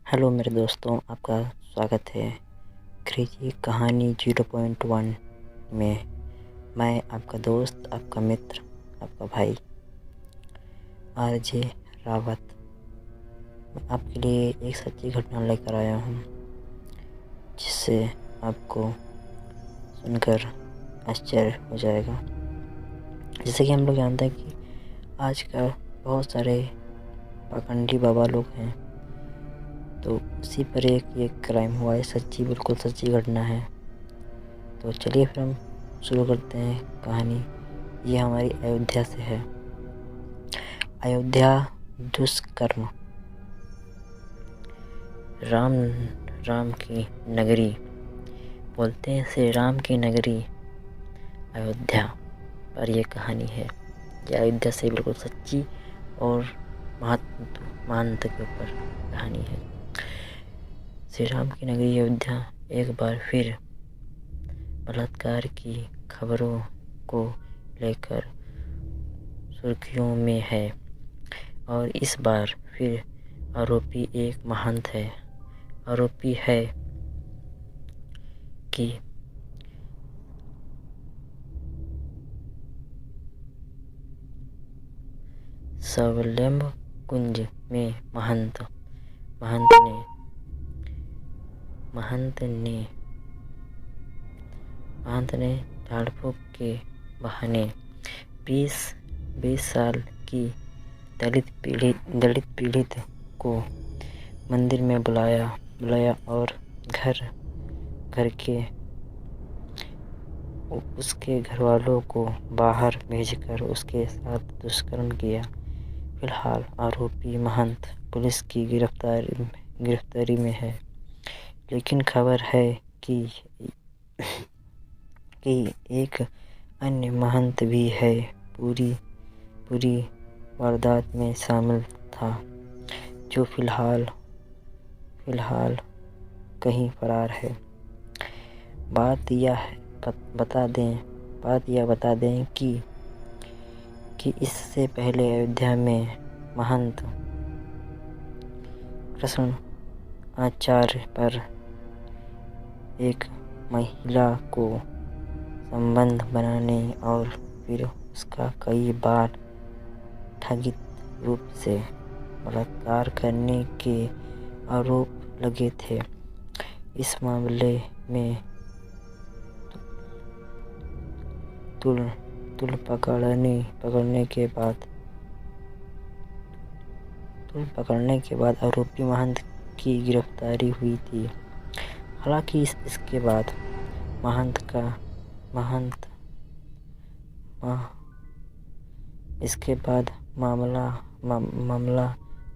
Hello मेरे दोस्तों, आपका स्वागत है क्रेजी कहानी 0.1 में। मैं आपका दोस्त, आपका मित्र, आपका भाई आरजे रावत मैं आपके लिए एक सच्ची घटना लेकर आया हूँ, जिससे आपको सुनकर आश्चर्य हो जाएगा। जैसे कि हम लोग जानते हैं कि आजकल बहुत सारे पाखंडी बाबा लोग हैं, तो उसी पर एक क्राइम हुआ है। बिल्कुल सच्ची घटना है। तो चलिए फिर हम शुरू करते हैं कहानी। ये हमारी अयोध्या से है। अयोध्या दुष्कर्म। राम की नगरी बोलते हैं, श्री राम की नगरी अयोध्या पर यह कहानी है। यह अयोध्या से बिल्कुल सच्ची और महत्व के ऊपर कहानी है। श्री राम की नगरी अयोध्या एक बार फिर बलात्कार की खबरों को लेकर सुर्खियों में है, और इस बार फिर आरोपी एक महंत है। आरोपी है कि स्वावलंब कुंज में महंत ने झाड़-फूँक के बहाने 20 साल की दलित पीड़ित को मंदिर में बुलाया और घर के उसके घरवालों को बाहर भेजकर उसके साथ दुष्कर्म किया। फिलहाल आरोपी महंत पुलिस की गिरफ्तारी में है, लेकिन खबर है कि एक अन्य महंत भी है पूरी वारदात में शामिल था, जो फिलहाल कहीं फरार है। बात यह बता दें कि इससे पहले अयोध्या में महंत कृष्ण आचार्य पर एक महिला को संबंध बनाने और फिर उसका कई बार ठगित रूप से बलात्कार करने के आरोप लगे थे। इस मामले में तुल पकड़ने के बाद आरोपी महंत की गिरफ्तारी हुई थी। हालांकि इसके बाद मामला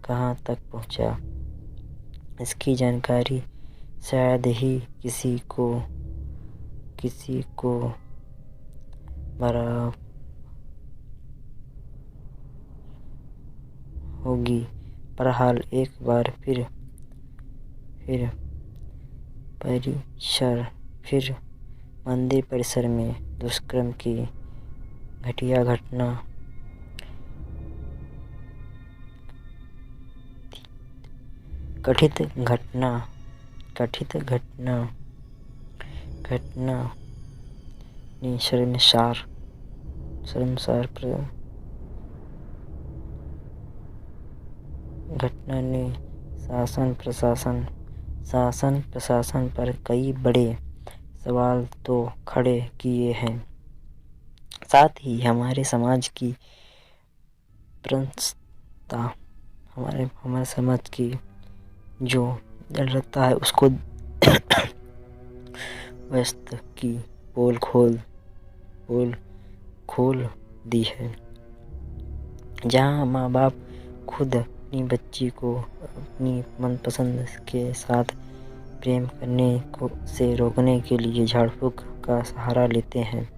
कहां तक पहुंचा, इसकी जानकारी शायद ही किसी को बराबर होगी। बहरहाल एक बार फिर मंदिर परिसर में दुष्कर्म की घटिया घटना कथित घटना ने शर्मसार घटना ने शासन प्रशासन पर कई बड़े सवाल तो खड़े किए हैं, साथ ही हमारे समाज की प्रसन्नता, हमारे समाज की जो दृढ़ता है, उसको व्यस्त की पोल खोल दी है। जहां माँ बाप खुद अपनी बच्ची को अपनी मनपसंद के साथ प्रेम करने से रोकने के लिए झाड़-फूँक का सहारा लेते हैं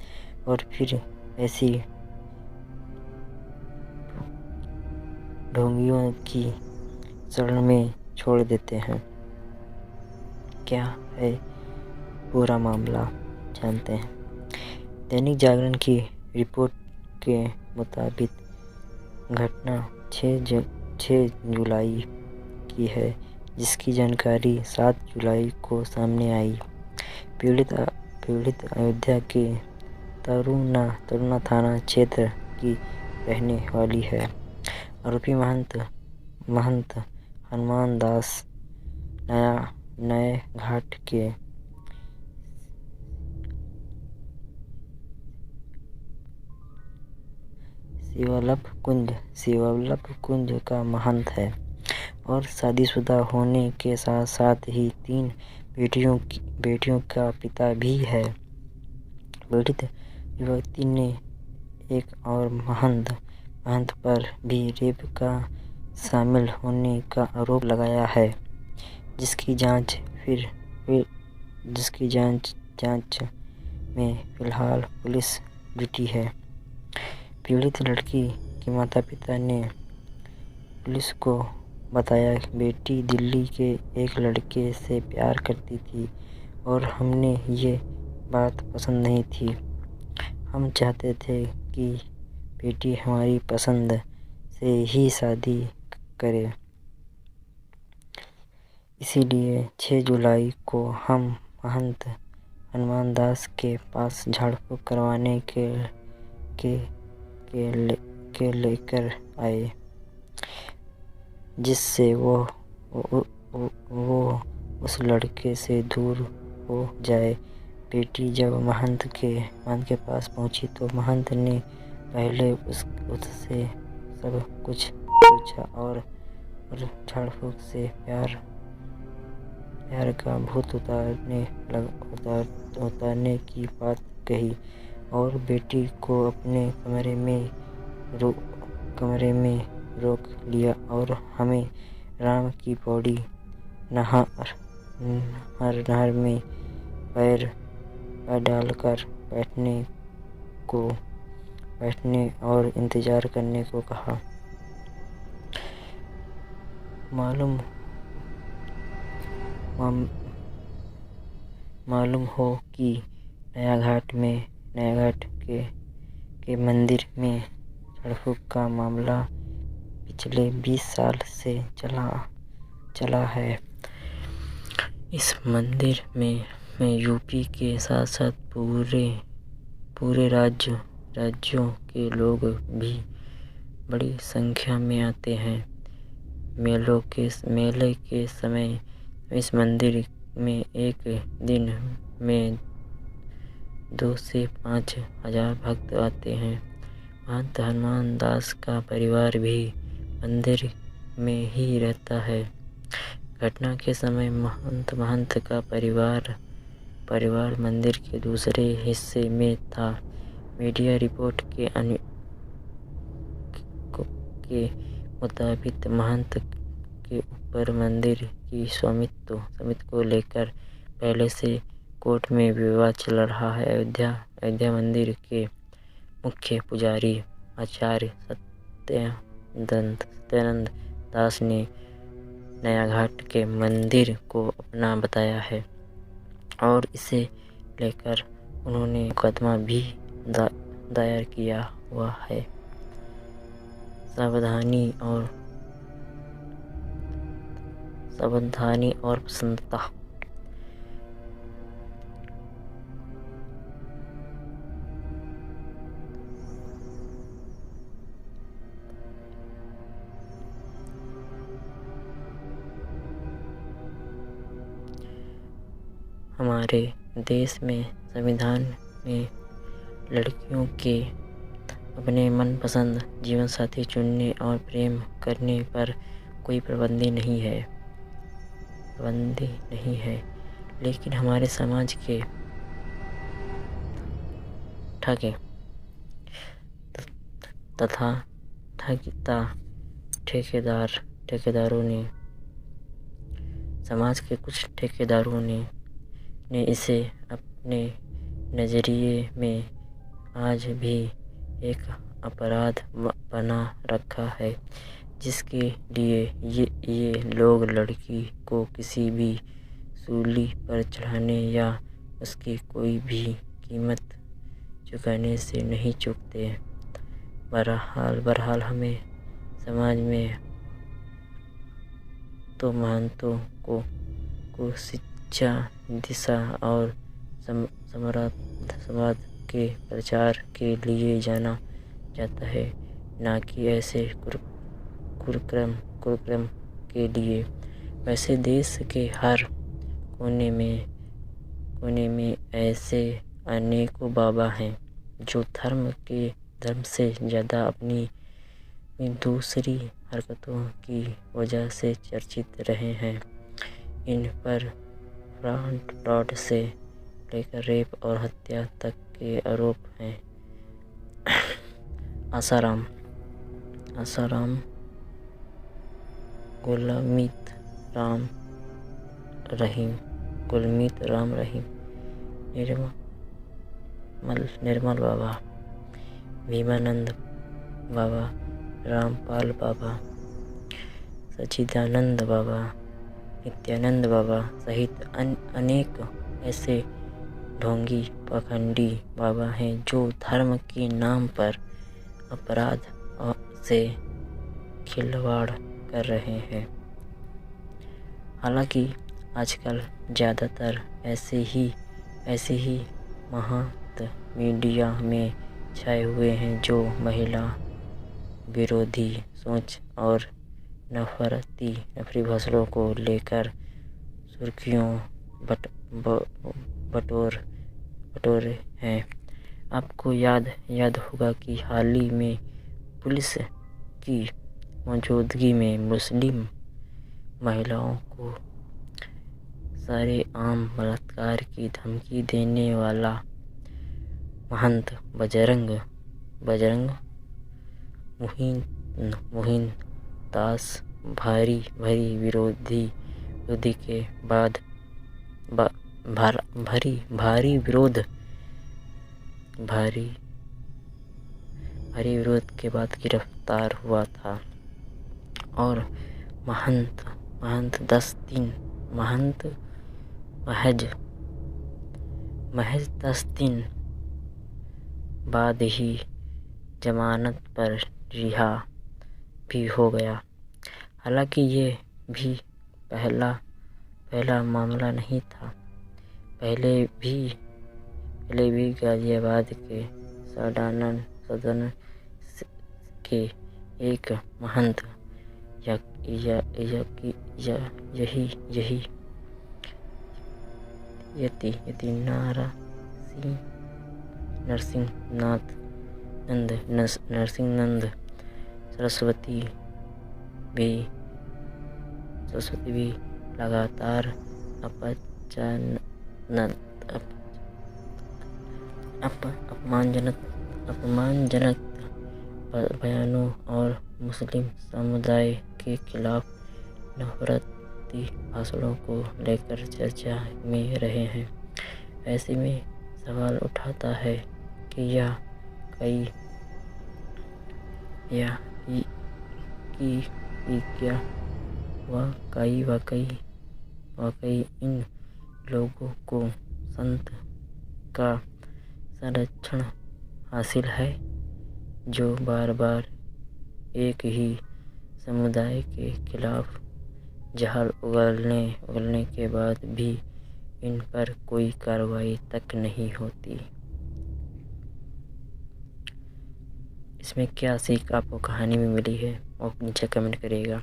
और फिर ऐसी ढोंगियों की शरण में छोड़ देते हैं। क्या है पूरा मामला, जानते हैं। दैनिक जागरण की रिपोर्ट के मुताबिक घटना 6 जुलाई की है, जिसकी जानकारी 7 जुलाई को सामने आई। पीड़ित अयोध्या के तरुणा थाना क्षेत्र की रहने वाली है। आरोपी महंत हनुमान दास नए घाट के शिवल्लभ कुंज का महंत है और शादीशुदा होने के साथ साथ ही 3 बेटियों का पिता भी है। पीड़ित युवती ने एक और महंत पर भी रेप का शामिल होने का आरोप लगाया है, जिसकी जांच में फिलहाल पुलिस जुटी है। पीड़ित लड़की के माता-पिता ने पुलिस को बताया कि बेटी दिल्ली के एक लड़के से प्यार करती थी और हमें ये बात पसंद नहीं थी। हम चाहते थे कि बेटी हमारी पसंद से ही शादी करे। इसीलिए 6 जुलाई को हम महंत हनुमान दास के पास झाड़-फूँक करवाने के लेकर आए, जिससे वो उस लड़के से दूर हो जाए। बेटी जब महंत के पास पहुंची तो महंत ने पहले उससे सब कुछ पूछा और झाड़-फूँक से प्यार का भूत उतारने की बात कही और बेटी को अपने कमरे में रोक लिया और हमें राम की पौड़ी नहर में पैर डालकर बैठने और इंतजार करने को कहा। मालूम हो कि नया घाट के मंदिर में झाड़-फूँक का मामला पिछले 20 साल से चला है। इस मंदिर में यूपी के साथ साथ पूरे राज्यों के लोग भी बड़ी संख्या में आते हैं। मेले के समय इस मंदिर में एक दिन में 2 से 5 हजार भक्त आते हैं। महंत हनुमान दास का परिवार भी मंदिर में ही रहता है। घटना के समय महंत का परिवार मंदिर के दूसरे हिस्से में था। मीडिया रिपोर्ट के मुताबिक महंत के ऊपर मंदिर की स्वामित्व को लेकर पहले से कोर्ट में विवाद चल रहा है। अयोध्या मंदिर के मुख्य पुजारी आचार्य सत्यानंद दास ने नया घाट के मंदिर को अपना बताया है और इसे लेकर उन्होंने मुकदमा भी दायर किया हुआ है। सावधानी और प्रसन्नता। हमारे देश में संविधान में लड़कियों के अपने मनपसंद जीवनसाथी चुनने और प्रेम करने पर कोई पाबंदी नहीं है, लेकिन हमारे समाज के ठगे तथा ठेकेदारों ने इसे अपने नजरिए में आज भी एक अपराध बना रखा है, जिसके लिए ये लोग लड़की को किसी भी सूली पर चढ़ाने या उसकी कोई भी कीमत चुकाने से नहीं चूकते। बहरहाल हमें समाज में महंतों को शिक्षा, दिशा और समाज के प्रचार के लिए जाना जाता है, न कि ऐसे कुकर्म के लिए। वैसे देश के हर कोने में ऐसे अनेकों बाबा हैं जो धर्म से ज़्यादा अपनी दूसरी हरकतों की वजह से चर्चित रहे हैं। इन पर फ्रॉड से लेकर रेप और हत्या तक के आरोप हैं। आसाराम गुरमीत राम रहीम, निर्मल बाबा, भीमानंद बाबा, रामपाल बाबा, सच्चिदानंद बाबा, नित्यानंद बाबा सहित अनेक ऐसे ढोंगी पाखंडी बाबा हैं जो धर्म के नाम पर अपराध से खिलवाड़ कर रहे हैं। हालांकि आजकल ज़्यादातर ऐसे ही महंत मीडिया में छाए हुए हैं जो महिला विरोधी सोच और नफरती भाषणों को लेकर सुर्खियों बटोरे हैं। आपको याद होगा कि हाल ही में पुलिस की मौजूदगी में मुस्लिम महिलाओं को सरेआम बलात्कार की धमकी देने वाला महंत बजरंग मुहिन दास भारी विरोधी के बाद भारी विरोध के बाद गिरफ्तार हुआ था और महज 10 दिन बाद ही जमानत पर रिहा भी हो गया। हालांकि ये भी पहला मामला नहीं था। पहले भी गाजियाबाद के सदन के एक महंत नरसिंह सरस्वती भी लगातार अपमानजनक बयानों और मुस्लिम समुदाय के खिलाफ नफरती भाषणों को लेकर चर्चा में रहे हैं। ऐसे में सवाल उठता है कि क्या वाकई इन लोगों को संत का संरक्षण हासिल है, जो बार एक ही समुदाय के खिलाफ जहर उगलने के बाद भी इन पर कोई कार्रवाई तक नहीं होती। इसमें क्या सीख आपको कहानी में मिली है और नीचे कमेंट करिएगा।